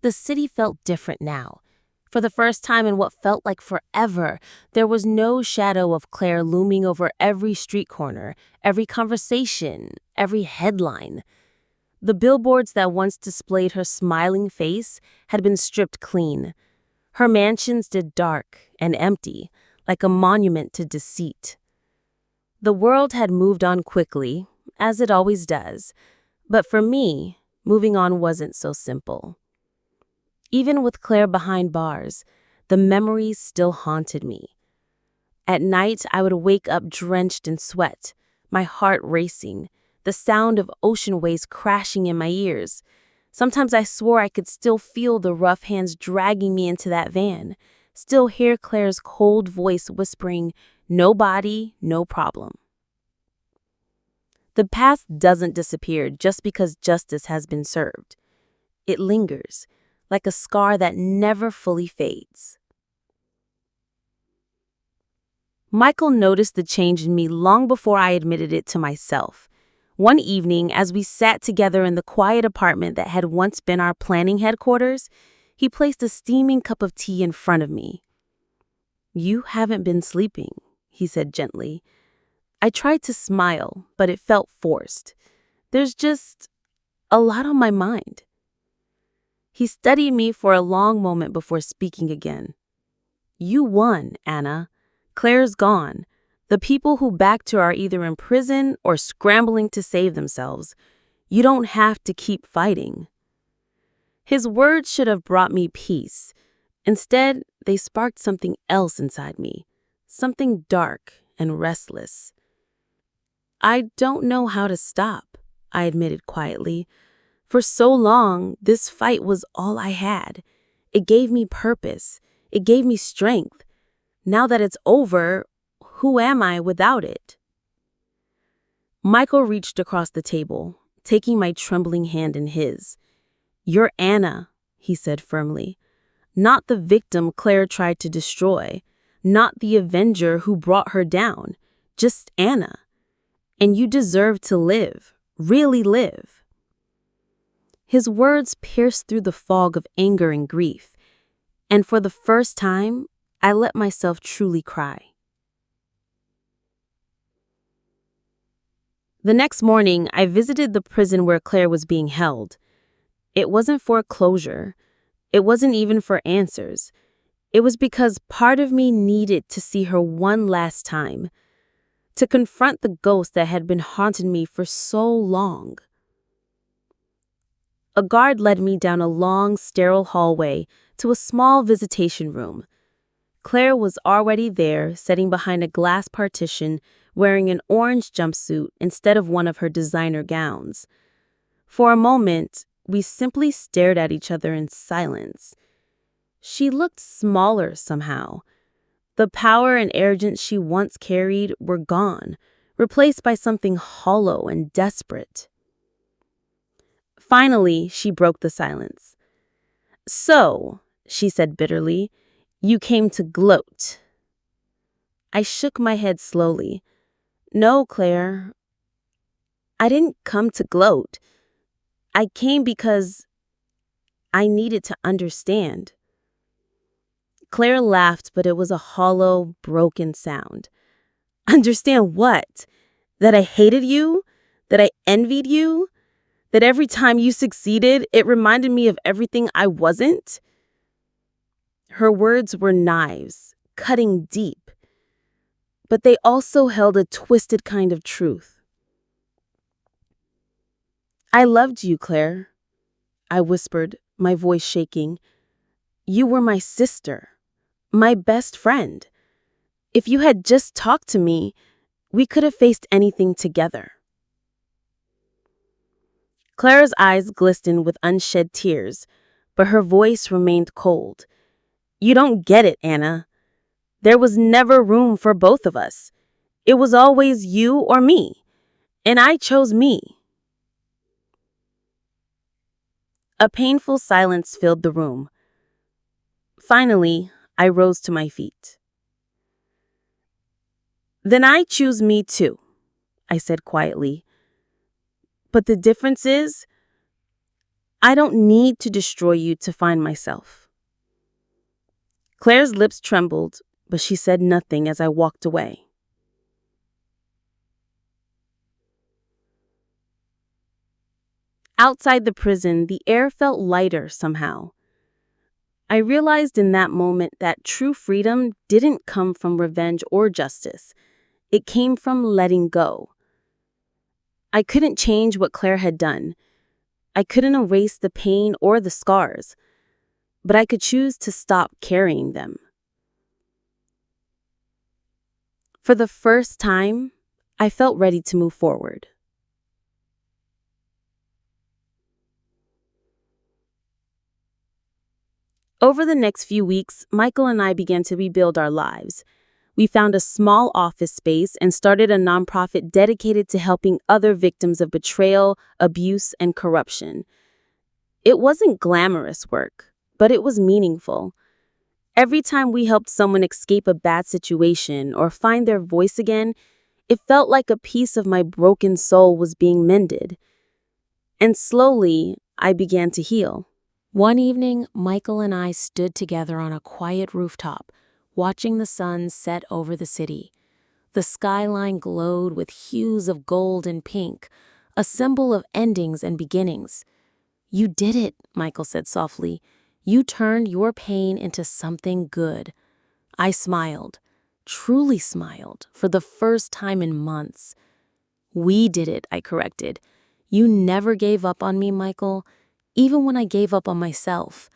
The city felt different now. For the first time in what felt like forever, there was no shadow of Claire looming over every street corner, every conversation, every headline. The billboards that once displayed her smiling face had been stripped clean. Her mansion stood dark and empty, like a monument to deceit. The world had moved on quickly, as it always does, but for me, moving on wasn't so simple. Even with Claire behind bars, the memories still haunted me. At night, I would wake up drenched in sweat, my heart racing, the sound of ocean waves crashing in my ears. Sometimes I swore I could still feel the rough hands dragging me into that van, still hear Claire's cold voice whispering, "No body, no problem." The past doesn't disappear just because justice has been served. It lingers, like a scar that never fully fades. Michael noticed the change in me long before I admitted it to myself. One evening, as we sat together in the quiet apartment that had once been our planning headquarters, he placed a steaming cup of tea in front of me. "You haven't been sleeping," he said gently. I tried to smile, but it felt forced. "There's just a lot on my mind." He studied me for a long moment before speaking again. "You won, Anna. Claire's gone. The people who backed her are either in prison or scrambling to save themselves. You don't have to keep fighting." His words should have brought me peace. Instead, they sparked something else inside me, something dark and restless. "I don't know how to stop," I admitted quietly. "For so long, this fight was all I had. It gave me purpose. It gave me strength. Now that it's over, who am I without it?" Michael reached across the table, taking my trembling hand in his. "You're Anna," he said firmly. "Not the victim Claire tried to destroy. Not the avenger who brought her down. Just Anna. And you deserve to live, really live." His words pierced through the fog of anger and grief, and for the first time, I let myself truly cry. The next morning, I visited the prison where Claire was being held. It wasn't for closure. It wasn't even for answers. It was because part of me needed to see her one last time, to confront the ghost that had been haunting me for so long. A guard led me down a long, sterile hallway to a small visitation room. Claire was already there, sitting behind a glass partition, wearing an orange jumpsuit instead of one of her designer gowns. For a moment, we simply stared at each other in silence. She looked smaller somehow. The power and arrogance she once carried were gone, replaced by something hollow and desperate. Finally, she broke the silence. "So," she said bitterly, "you came to gloat." I shook my head slowly. "No, Claire. I didn't come to gloat. I came because I needed to understand." Claire laughed, but it was a hollow, broken sound. "Understand what? That I hated you? That I envied you? That every time you succeeded, it reminded me of everything I wasn't?" Her words were knives, cutting deep, but they also held a twisted kind of truth. "I loved you, Claire," I whispered, my voice shaking. "You were my sister, my best friend. If you had just talked to me, we could have faced anything together." Claire's eyes glistened with unshed tears, but her voice remained cold. "You don't get it, Anna. There was never room for both of us. It was always you or me, and I chose me." A painful silence filled the room. Finally, I rose to my feet. "Then I choose me too," I said quietly. "But the difference is, I don't need to destroy you to find myself. Claire's lips trembled, but she said nothing as I walked away. Outside the prison, the air felt lighter somehow. I realized in that moment that true freedom didn't come from revenge or justice. It came from letting go. I couldn't change what Claire had done. I couldn't erase the pain or the scars, but I could choose to stop carrying them. For the first time, I felt ready to move forward. Over the next few weeks, Michael and I began to rebuild our lives. We found a small office space and started a nonprofit dedicated to helping other victims of betrayal, abuse, and corruption. It wasn't glamorous work, but it was meaningful. Every time we helped someone escape a bad situation or find their voice again, it felt like a piece of my broken soul was being mended. And slowly, I began to heal. One evening, Michael and I stood together on a quiet rooftop, watching the sun set over the city. The skyline glowed with hues of gold and pink, a symbol of endings and beginnings. "You did it," Michael said softly. "You turned your pain into something good." I smiled, truly smiled, for the first time in months. "We did it," I corrected. "You never gave up on me, Michael, even when I gave up on myself."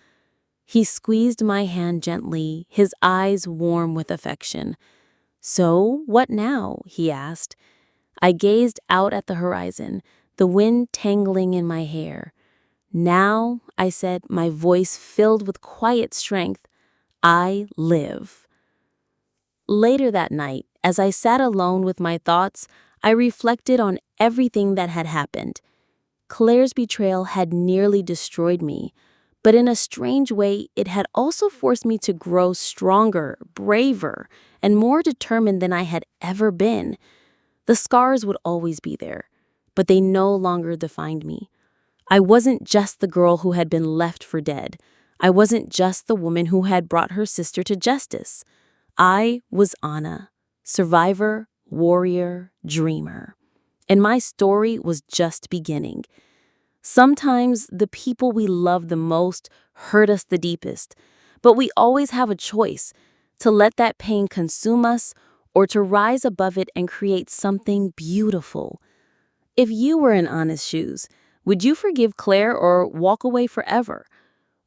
He squeezed my hand gently, his eyes warm with affection. "So, what now?" he asked. I gazed out at the horizon, the wind tangling in my hair. "Now," I said, my voice filled with quiet strength, "I live." Later that night, as I sat alone with my thoughts, I reflected on everything that had happened. Claire's betrayal had nearly destroyed me, but in a strange way, it had also forced me to grow stronger, braver, and more determined than I had ever been. The scars would always be there, but they no longer defined me. I wasn't just the girl who had been left for dead. I wasn't just the woman who had brought her sister to justice. I was Anna, survivor, warrior, dreamer. And my story was just beginning. Sometimes the people we love the most hurt us the deepest, but we always have a choice to let that pain consume us or to rise above it and create something beautiful. If you were in Anna's shoes, would you forgive Claire or walk away forever?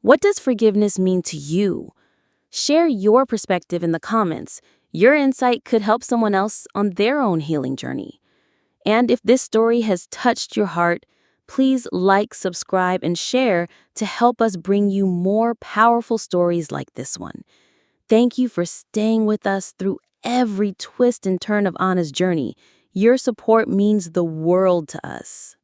What does forgiveness mean to you? Share your perspective in the comments. Your insight could help someone else on their own healing journey. And if this story has touched your heart, please like, subscribe, and share to help us bring you more powerful stories like this one. Thank you for staying with us through every twist and turn of Anna's journey. Your support means the world to us.